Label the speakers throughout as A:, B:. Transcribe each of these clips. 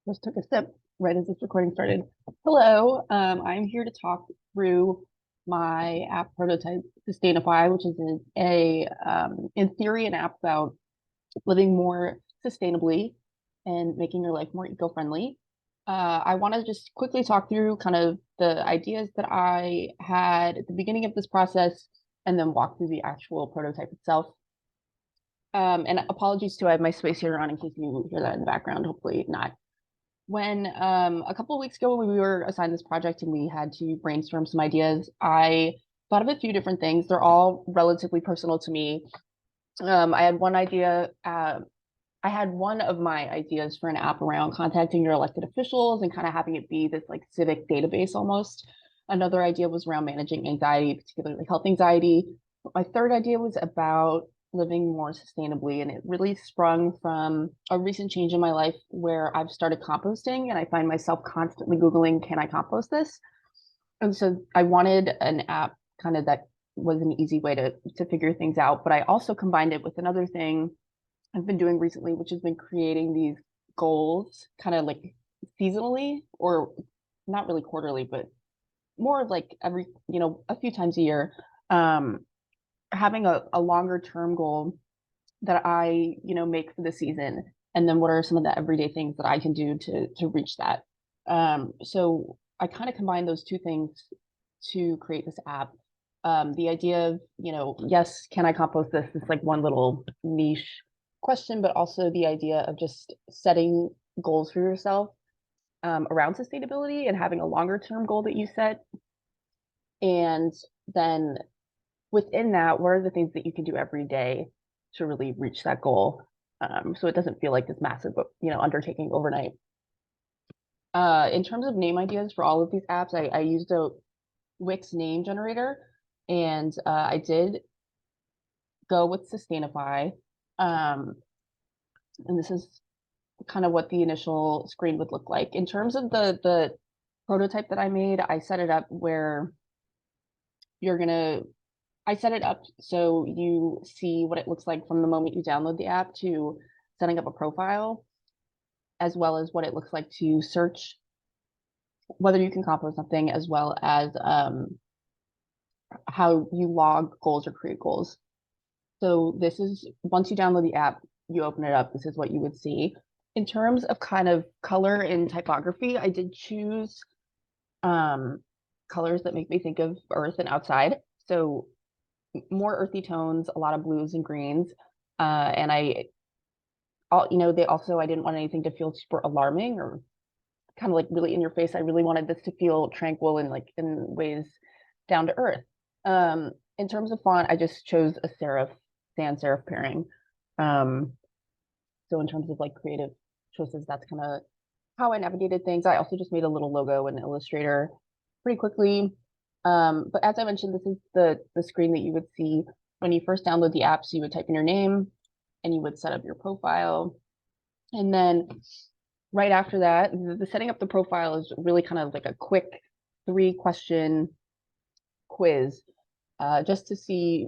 A: Just took a sip right as this recording started. Hello, I'm here to talk through my app prototype, Sustainify, which is in theory, an app about living more sustainably and making your life more eco-friendly. I want to just quickly talk through kind of the ideas that I had at the beginning of this process and then walk through the actual prototype itself. And apologies too, I have my space here on in case you hear that in the background, hopefully not. When a couple of weeks ago, when we were assigned this project and we had to brainstorm some ideas, I thought of a few different things. They're all relatively personal to me. I had one idea. I had one of my ideas for an app around contacting your elected officials and kind of having it be this like civic database almost. Another idea was around managing anxiety, particularly health anxiety. My third idea was about living more sustainably, and it really sprung from a recent change in my life where I've started composting and I find myself constantly Googling, can I compost this? And so I wanted an app kind of that was an easy way to figure things out, but I also combined it with another thing I've been doing recently, which has been creating these goals kind of like seasonally or not really quarterly, but more like every, a few times a year. Um, Having a longer term goal that I, make for the season. And then what are some of the everyday things that I can do to reach that? So I kind of combine those two things to create this app. The idea of, yes, can I compost this? It's like one little niche question, but also the idea of just setting goals for yourself around sustainability and having a longer term goal that you set. And then within that, what are the things that you can do every day to really reach that goal? So it doesn't feel like this massive, undertaking overnight. In terms of name ideas for all of these apps, I used a Wix name generator, and I did go with Sustainify. Um, and this is kind of what the initial screen would look like. In terms of the prototype that I made, I set it up where you're gonna I set it up so you see what it looks like from the moment you download the app to setting up a profile, as well as what it looks like to search whether you can compost something, as well as how you log goals or create goals. So this is once you download the app, you open it up, this is what you would see. In terms of kind of color and typography, I did choose um, colors that make me think of earth and outside. So more earthy tones, a lot of blues and greens. And they also, I didn't want anything to feel super alarming or kind of like really in your face. I really wanted this to feel tranquil and like in ways down to earth. In terms of font, I just chose a sans serif pairing. Um, so in terms of like creative choices, that's kind of how I navigated things. I also just made a little logo in Illustrator pretty quickly. But as I mentioned, this is the screen that you would see when you first download the app. So you would type in your name and you would set up your profile. And then right after that, the setting up the profile is really kind of like a quick 3-question quiz, just to see,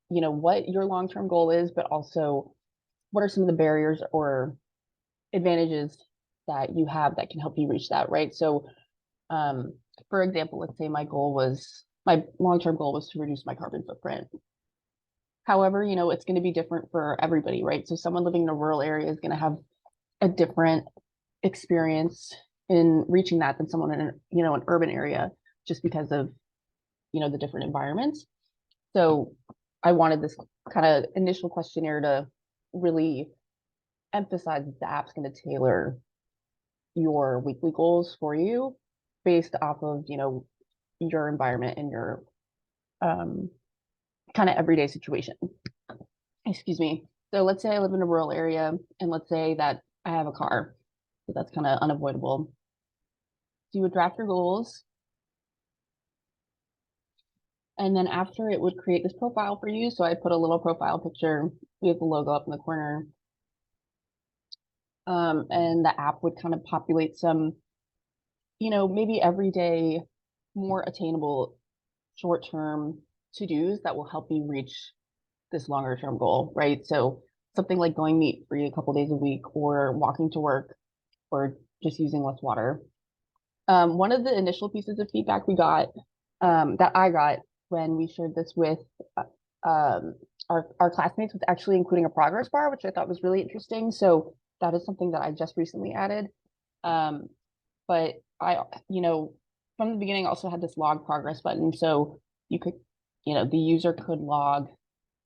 A: what your long-term goal is, but also what are some of the barriers or advantages that you have that can help you reach that, right? So, for example, let's say my long-term goal was to reduce my carbon footprint. However, it's going to be different for everybody, right? So someone living in a rural area is going to have a different experience in reaching that than someone in an urban area, just because of the different environments. So I wanted this kind of initial questionnaire to really emphasize that the app's going to tailor your weekly goals for you based off of your environment and your um, kind of everyday situation. Excuse me. So let's say I live in a rural area, and let's say that I have a car. So that's kind of unavoidable. So you would draft your goals, and then after it would create this profile for you. So I put a little profile picture with the logo up in the corner. And the app would kind of populate some, maybe everyday, more attainable short-term to-dos that will help you reach this longer term goal, right? So something like going meat free a couple days a week or walking to work or just using less water. One of the initial pieces of feedback we got, that I got when we shared this with um, our classmates, was actually including a progress bar, which I thought was really interesting. So that is something that I just recently added. Um, but I, from the beginning also had this log progress button. So you could, the user could log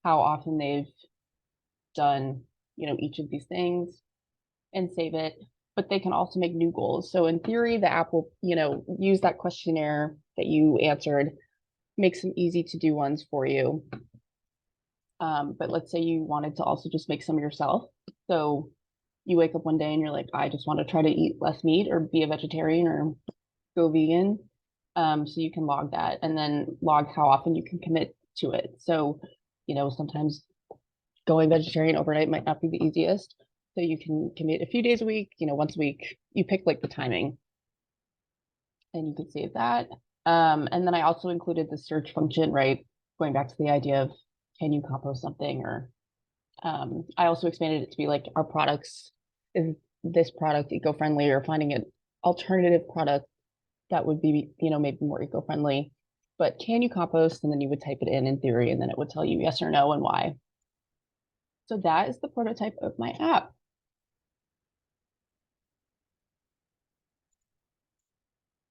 A: how often they've done, each of these things and save it. But they can also make new goals. So in theory, the app will, use that questionnaire that you answered, make some easy to do ones for you. But let's say you wanted to also just make some yourself. So you wake up one day and you're like, I just want to try to eat less meat or be a vegetarian or go vegan. So you can log that and then log how often you can commit to it. So, sometimes going vegetarian overnight might not be the easiest. So you can commit a few days a week, once a week. You pick like the timing and you can save that. And then I also included the search function, right? Going back to the idea of can you compost something, or I also expanded it to be like our products, is this product eco-friendly, or finding an alternative product that would be, maybe more eco-friendly. But can you compost? And then you would type it in theory, and then it would tell you yes or no and why. So that is the prototype of my app.